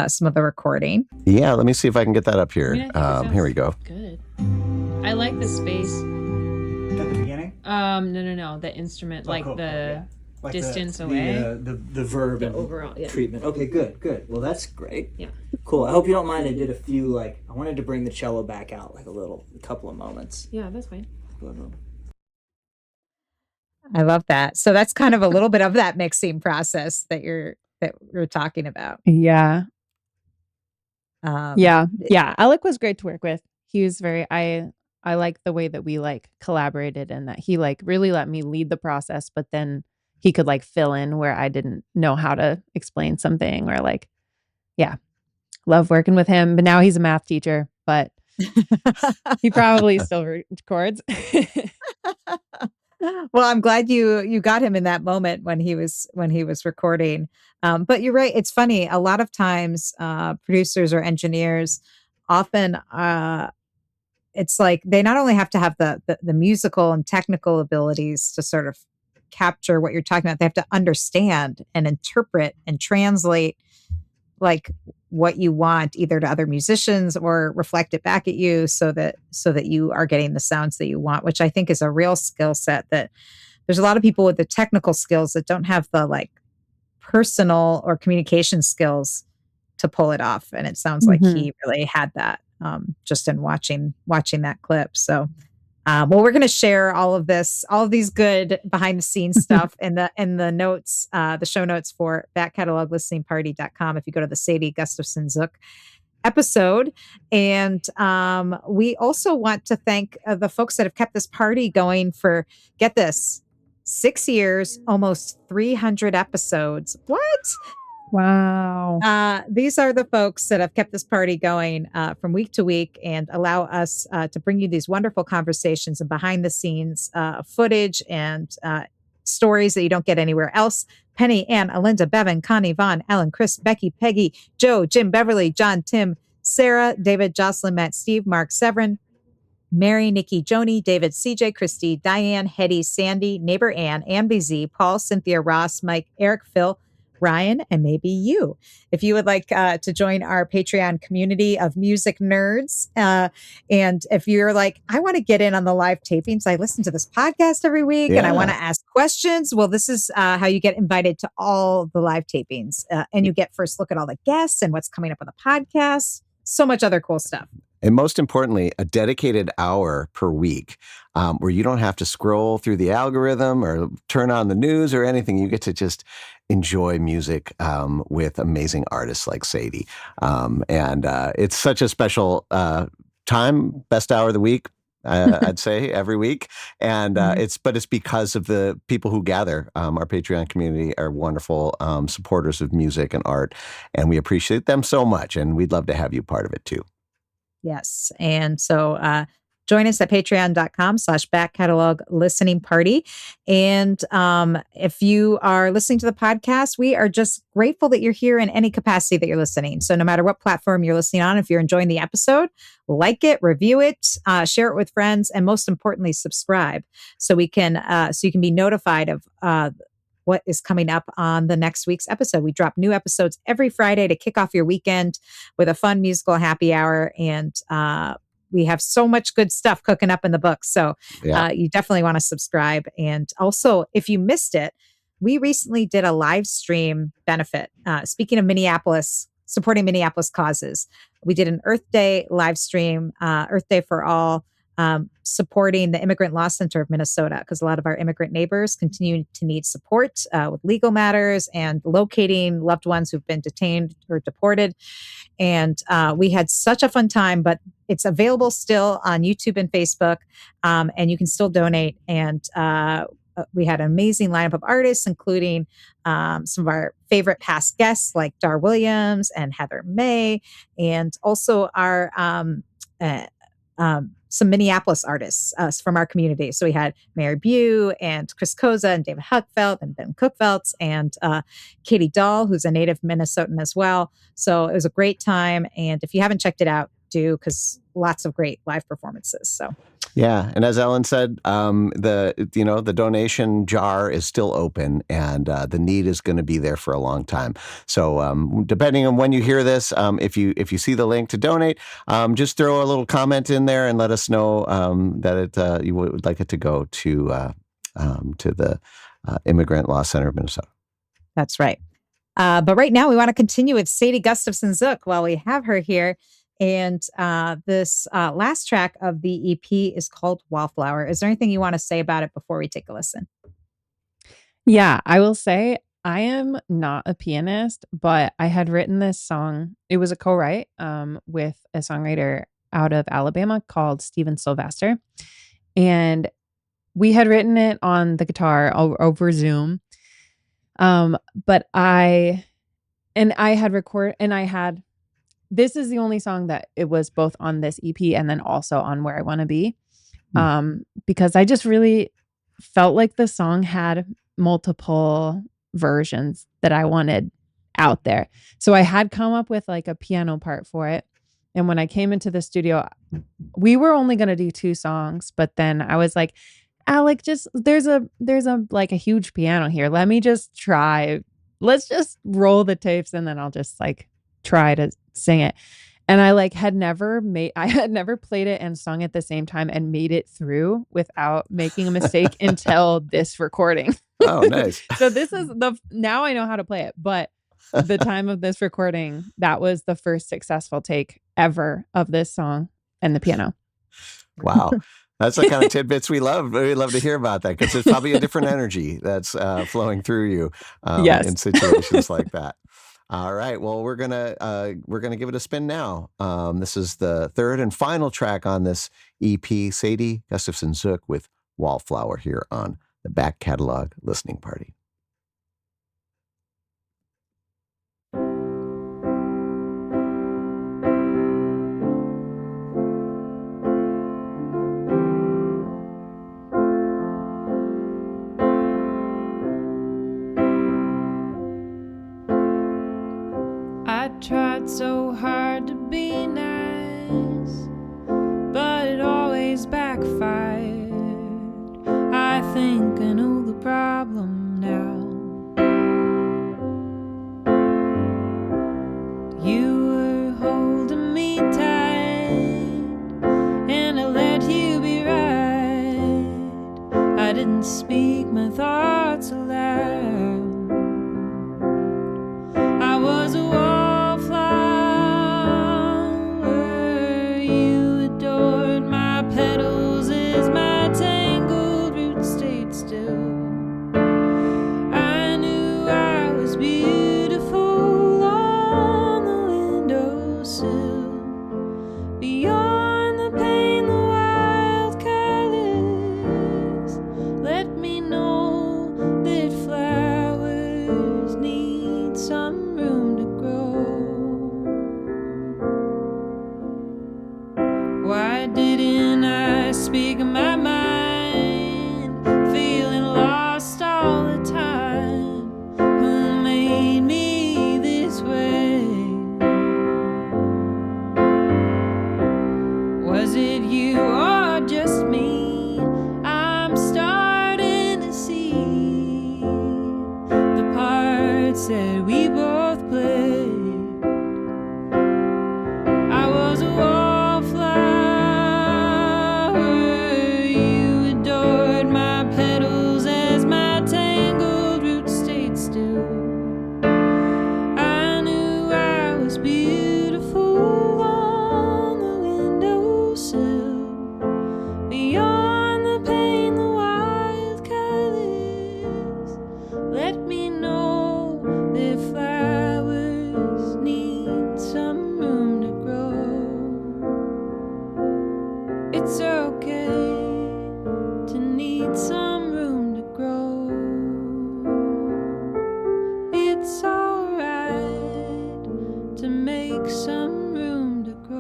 some of the recording. Yeah, let me see if I can get that up here. Here we go. Good. I like the space. At the beginning? No. The instrument, cool. the Yeah. Like distance away. The verb and overall treatment. Okay, good. Well, that's great. Yeah. Cool. I hope you don't mind. I did a few, I wanted to bring the cello back out, a couple of moments. Yeah, that's fine. I love that. So that's kind of a little bit of that mixing process that you're talking about. Yeah. Yeah. Alec was great to work with. He was I like the way that we collaborated, and that he really let me lead the process, but then he could fill in where I didn't know how to explain something, or love working with him. But now he's a math teacher, but he probably still records. Well, I'm glad you got him in that moment when he was recording. But you're right. It's funny. A lot of times, producers or engineers often, it's like they not only have to have the musical and technical abilities to sort of capture what you're talking about, they have to understand and interpret and translate what you want, either to other musicians or reflect it back at you, so that you are getting the sounds that you want, which I think is a real skill set. That there's a lot of people with the technical skills that don't have the personal or communication skills to pull it off. And it sounds like he really had that just in watching that clip. So well, we're going to share all of these good behind the scenes stuff in the notes, the show notes for backcatalog.listeningparty.com. If you go to the Sadie Gustafson-Zook episode. And we also want to thank the folks that have kept this party going for, get this, 6 years, almost 300 episodes. What? Wow. These are the folks that have kept this party going from week to week and allow us to bring you these wonderful conversations and behind the scenes footage and stories that you don't get anywhere else. Penny, Ann, Alinda, Bevan, Connie, Vaughn, Ellen, Chris, Becky, Peggy, Joe, Jim, Beverly, John, Tim, Sarah, David, Jocelyn, Matt, Steve, Mark, Severin, Mary, Nikki, Joni, David, CJ, Christy, Diane, Hetty, Sandy, Neighbor Ann, BZ, Paul, Cynthia, Ross, Mike, Eric, Phil, Ryan, and maybe you. If you would like to join our Patreon community of music nerds, and if you're like, I want to get in on the live tapings, I listen to this podcast every week and I want to ask questions. Well, this is how you get invited to all the live tapings, and you get first look at all the guests and what's coming up on the podcast. So much other cool stuff. And most importantly, a dedicated hour per week where you don't have to scroll through the algorithm or turn on the news or anything. You get to just enjoy music with amazing artists like Sadie. And it's such a special time, best hour of the week. I'd say every week. And it's because of the people who gather. Our Patreon community are wonderful supporters of music and art. And we appreciate them so much. And we'd love to have you part of it too. Yes. And so join us at patreon.com/back catalog listening party. And if you are listening to the podcast, we are just grateful that you're here in any capacity that you're listening. So no matter what platform you're listening on, if you're enjoying the episode, like it, review it, share it with friends, and most importantly, subscribe so you can be notified of what is coming up on the next week's episode. We drop new episodes every Friday to kick off your weekend with a fun musical happy hour. And we have so much good stuff cooking up in the books. So you definitely want to subscribe. And also, if you missed it, we recently did a live stream benefit. Speaking of Minneapolis, supporting Minneapolis causes, we did an Earth Day live stream, Earth Day for All, supporting the Immigrant Law Center of Minnesota, because a lot of our immigrant neighbors continue to need support with legal matters and locating loved ones who've been detained or deported. And we had such a fun time, but it's available still on YouTube and Facebook, and you can still donate. And we had an amazing lineup of artists, including some of our favorite past guests like Dar Williams and Heather May, and also our some Minneapolis artists from our community. So we had Mary Bew and Chris Koza and David Huckfeld and Ben Cookfeldt and Katie Dahl, who's a native Minnesotan as well. So it was a great time. And if you haven't checked it out, do, because lots of great live performances. So. Yeah, and as Ellen said, the donation jar is still open, and the need is going to be there for a long time. So, depending on when you hear this, if you see the link to donate, just throw a little comment in there and let us know that you would like it to go to the Immigrant Law Center of Minnesota. That's right. But right now, we want to continue with Sadie Gustafson-Zook while we have her here. And this last track of the EP is called Wallflower. Is there anything you want to say about it before we take a listen? Yeah, I will say I am not a pianist, but I had written this song. It was a co-write with a songwriter out of Alabama called Steven Sylvester. And we had written it on the guitar over Zoom. But I had recorded, and I had, this is the only song that it was both on this EP and then also on Where I Want to Be. Because I just really felt like the song had multiple versions that I wanted out there. So I had come up with like a piano part for it. And when I came into the studio, we were only going to do 2 songs, but then I was like, Alec, there's a like a huge piano here. Let me just try. Let's just roll the tapes and then I'll just like try to sing it. And I had never played it and sung at the same time and made it through without making a mistake until this recording. Oh, nice. So this is now I know how to play it, but the time of this recording, that was the first successful take ever of this song and the piano. Wow. That's the kind of tidbits we love. We love to hear about that because there's probably a different energy that's flowing through you in situations like that. All right. Well, we're gonna give it a spin now. This is the third and final track on this EP, Sadie Gustafson-Zook with Wallflower here on the Back Catalog Listening Party. I tried so hard to be nice, but it always backfired. I think I know the problem now. didn't speak my thoughts aloud. I was a wallflower. You adored my petals as my tangled roots stayed still. I knew I was beautiful on the windowsill. Beyond the pain, the wild colors let me know that flowers need some room to grow. Why didn't I speak my mind, feeling lost all the time? Who made me this way? Was it you or just me? I'm starting to see the parts that we both played. I was a wallflower. You adored my petals as my tangled roots stayed still. I knew I was beautiful on the windowsill. Beyond the pain, the wild colors let me know that flowers need some room to grow. It's okay to need some room to grow. It's alright to make some room to grow.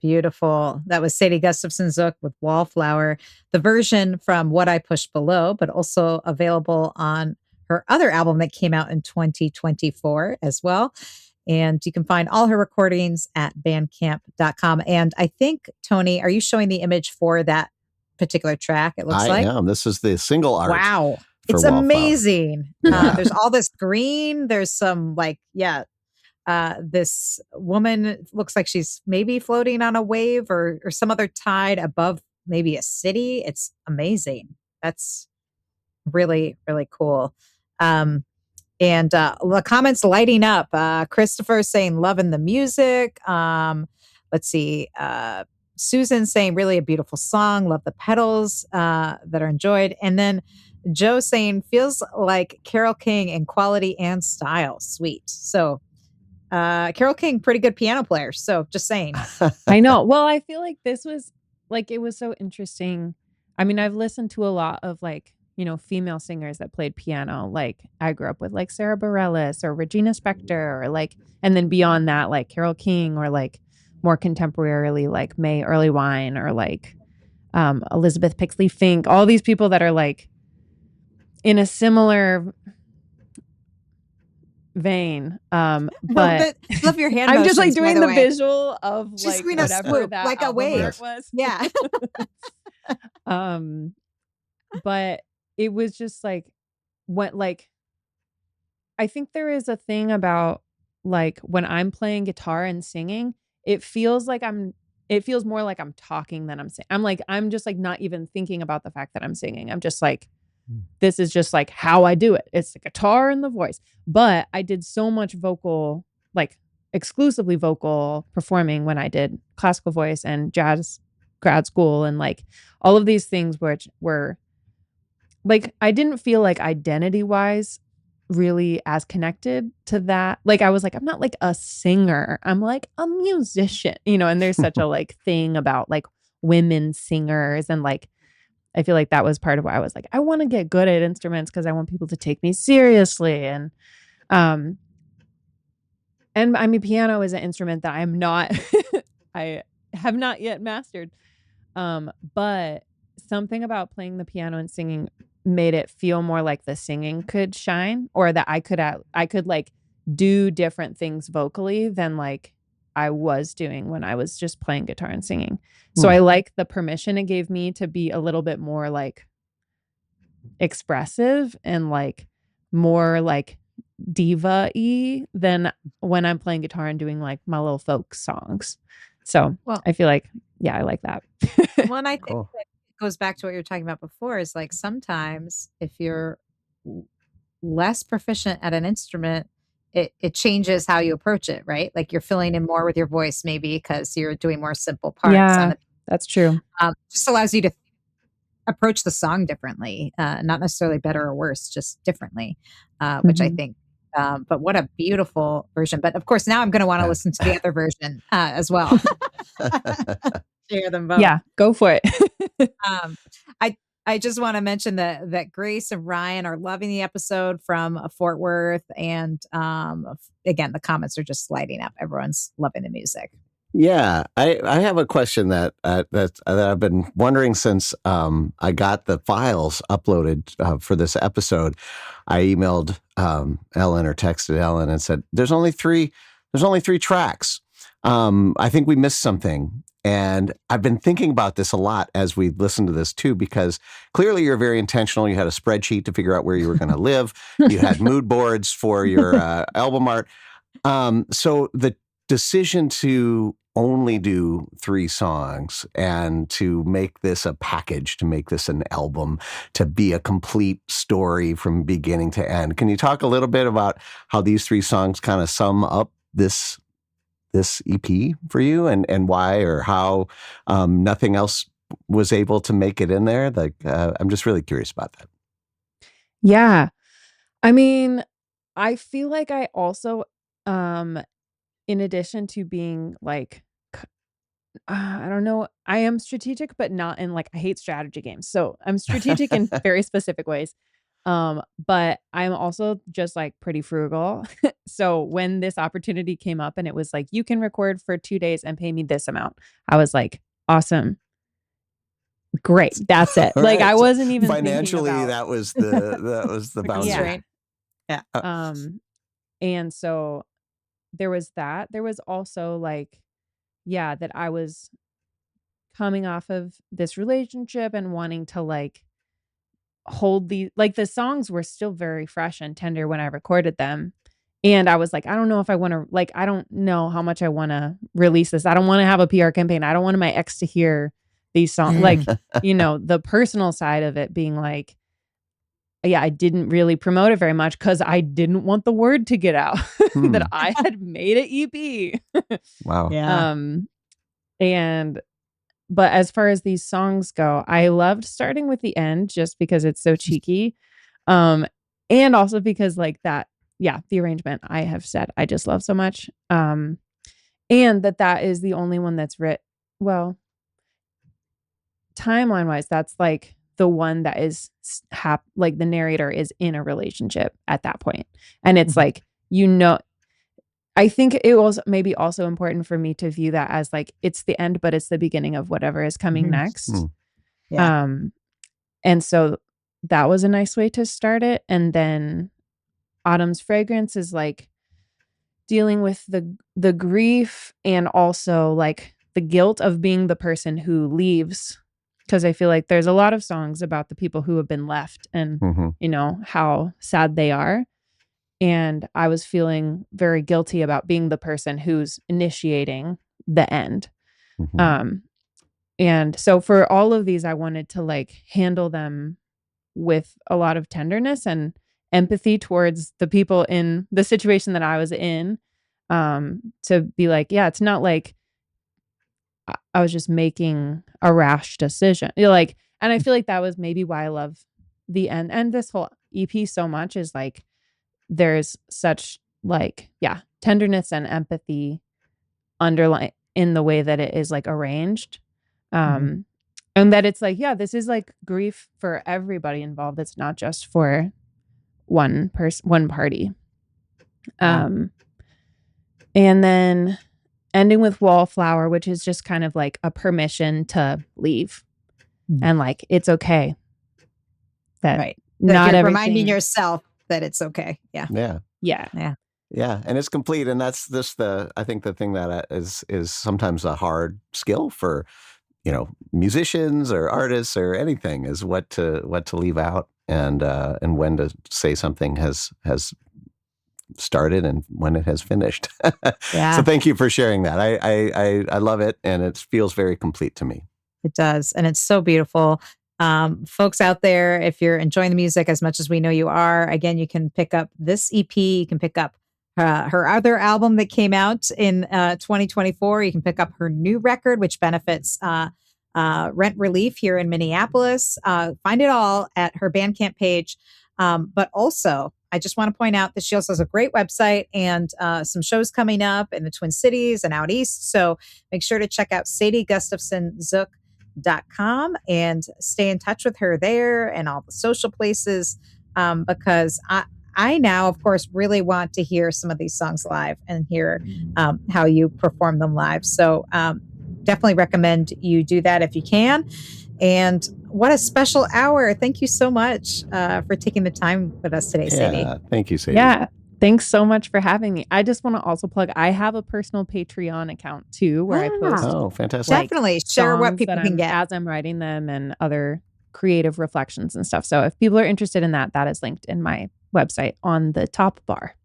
Beautiful. That was Sadie Gustafson-Zook with Wallflower, the version from What I Pushed Below, but also available on her other album that came out in 2024 as well. And you can find all her recordings at bandcamp.com. And I think, Tony, are you showing the image for that particular track? It looks I like. am. This is the single art. Wow. for It's Wallflower. amazing. Yeah. There's all this green. There's some this woman looks like she's maybe floating on a wave or some other tide above maybe a city. It's amazing. That's really, really cool. And the comments lighting up. Christopher saying, loving the music. Let's see. Susan saying, really a beautiful song. Love the pedals that are enjoyed. And then Joe saying, feels like Carole King in quality and style. Sweet. So Carole King, pretty good piano player. So just saying. I know. Well, I feel like this was like, it was so interesting. I mean, I've listened to a lot of like, you know, female singers that played piano. Like I grew up with like Sarah Bareilles or Regina Spektor or like, and then beyond that, like Carole King or like more contemporarily, like May Earlywine or like Elizabeth Pixley Fink, all these people that are like in a similar vein. But love your hand I'm just like motions, by doing the way. visual of She's like doing a whatever swoop, that like a album wave. art was. Yeah. But it was just like what like I think there is a thing about like when I'm playing guitar and singing, it feels more like I'm talking than I'm saying. I'm just like not even thinking about the fact that I'm singing. I'm just like, this is just like how I do it. It's the guitar and the voice. But I did so much vocal, like exclusively vocal performing when I did classical voice and jazz grad school and like all of these things which were like, I didn't feel like identity wise really as connected to that. Like I was like, I'm not like a singer. I'm like a musician, you know, and there's such a like thing about like women singers. And like, I feel like that was part of why I was like, I want to get good at instruments because I want people to take me seriously. And I mean, piano is an instrument that I'm not, I have not yet mastered. But something about playing the piano and singing made it feel more like the singing could shine, or that I could like do different things vocally than like I was doing when I was just playing guitar and singing. So I like the permission it gave me to be a little bit more like expressive and like more like diva-y than when I'm playing guitar and doing like my little folk songs. So I feel like, yeah, I like that. Well, and I think that goes back to what you were talking about before, is like sometimes if you're less proficient at an instrument, it changes how you approach it, right? Like you're filling in more with your voice, maybe because you're doing more simple parts. Yeah, that's true. Just allows you to approach the song differently, not necessarily better or worse, just differently, which I think. But what a beautiful version. But of course, now I'm going to want to listen to the other version as well. Hear them both. Yeah, go for it. I just want to mention that Grace and Ryan are loving the episode from Fort Worth. And again, the comments are just lighting up. Everyone's loving the music. Yeah, I have a question that I've been wondering since I got the files uploaded for this episode. I emailed Ellen or texted Ellen and said, "There's only three tracks. I think we missed something." And I've been thinking about this a lot as we listen to this too, because clearly you're very intentional. You had a spreadsheet to figure out where you were going to live. You had mood boards for your album art. So the decision to only do 3 songs and to make this a package, to make this an album, to be a complete story from beginning to end. Can you talk a little bit about how these 3 songs kind of sum up this EP for you, and why or how nothing else was able to make it in there? Like, I'm just really curious about that. Yeah. I mean, I feel like I also, in addition to being like, I don't know, I am strategic, but not in like, I hate strategy games. So I'm strategic in very specific ways. But I'm also just like pretty frugal. So when this opportunity came up and it was like, you can record for 2 days and pay me this amount, I was like, awesome. Great. That's it. Like Right. I wasn't even financially, thinking about, that was the boundary. Yeah. And so there was that. There was also like, yeah, that I was coming off of this relationship and wanting to like hold the songs were still very fresh and tender when I recorded them. And I was like, I don't know if I want to, like, I don't know how much I want to release this. I don't want to have a PR campaign. I don't want my ex to hear these songs. Like, the personal side of it being like, yeah, I didn't really promote it very much because I didn't want the word to get out that I had made an EP. Wow. Yeah. But as far as these songs go, I loved starting with the end just because it's so cheeky. And also because like that, yeah, the arrangement I have said I just love so much. And that is the only one that's written. Well, timeline wise, that's like the one that is like the narrator is in a relationship at that point. And it's like, I think it was maybe also important for me to view that as like, it's the end, but it's the beginning of whatever is coming next. Yeah. And so that was a nice way to start it. And then Autumn's Fragrance is like dealing with the grief and also like the guilt of being the person who leaves. Because I feel like there's a lot of songs about the people who have been left and, how sad they are. And I was feeling very guilty about being the person who's initiating the end. And so for all of these, I wanted to like handle them with a lot of tenderness and empathy towards the people in the situation that I was in. To be like, yeah, it's not like I was just making a rash decision. And I feel like that was maybe why I love the end and this whole EP so much is like, there's such like, yeah, tenderness and empathy underlying in the way that it is like arranged. And that it's like, yeah, this is like grief for everybody involved. It's not just for one party. And then ending with Wallflower, which is just kind of like a permission to leave. And like, it's okay. That not you're everything. Reminding yourself that it's okay. Yeah. And it's complete. And that's I think the thing that is sometimes a hard skill for, musicians or artists or anything is what to leave out and when to say something has started and when it has finished. Yeah. So thank you for sharing that. I love it, and it feels very complete to me. It does. And it's so beautiful. Folks out there, if you're enjoying the music as much as we know you are, again, you can pick up this EP. You can pick up her other album that came out in 2024. You can pick up her new record, which benefits rent relief here in Minneapolis. Find it all at her Bandcamp page. But also, I just want to point out that she also has a great website and some shows coming up in the Twin Cities and out east. So make sure to check out Sadie Gustafson-Zook.com and stay in touch with her there and all the social places, because I now, of course, really want to hear some of these songs live and hear how you perform them live. So definitely recommend you do that if you can. And what a special hour. Thank you so much for taking the time with us today, Sadie. Thank you, Sadie. Yeah. Thanks so much for having me. I just want to also plug, I have a personal Patreon account too, where I post Oh, fantastic. Definitely share what songs people that can get. as I'm writing them and other creative reflections and stuff. So if people are interested in that, that is linked in my website on the top bar.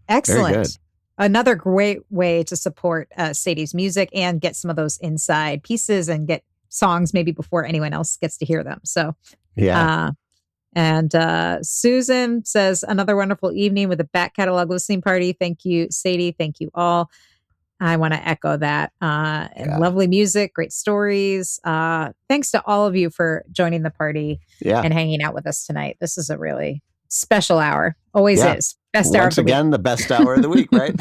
Excellent. Very good. Another great way to support Sadie's music and get some of those inside pieces and get songs maybe before anyone else gets to hear them. So, Yeah. And Susan says, another wonderful evening with a back catalog listening party. Thank you, Sadie. Thank you all. I want to echo that. And lovely music, great stories. Thanks to all of you for joining the party and hanging out with us tonight. This is a really special hour. Always is. Best hour of the week. Once again, the best hour of the week, right?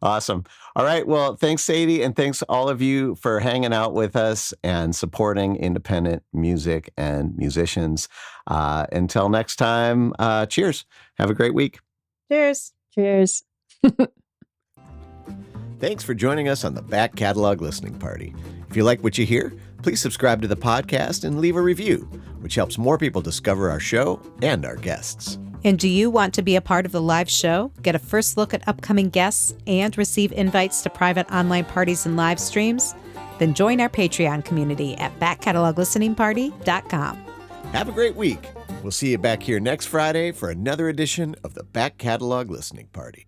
Awesome. All right. Well, thanks, Sadie. And thanks all of you for hanging out with us and supporting independent music and musicians. Until next time, cheers. Have a great week. Cheers. Cheers. Thanks for joining us on the Back Catalog Listening Party. If you like what you hear, please subscribe to the podcast and leave a review, which helps more people discover our show and our guests. And do you want to be a part of the live show, get a first look at upcoming guests, and receive invites to private online parties and live streams? Then join our Patreon community at backcataloglisteningparty.com. Have a great week. We'll see you back here next Friday for another edition of the Back Catalog Listening Party.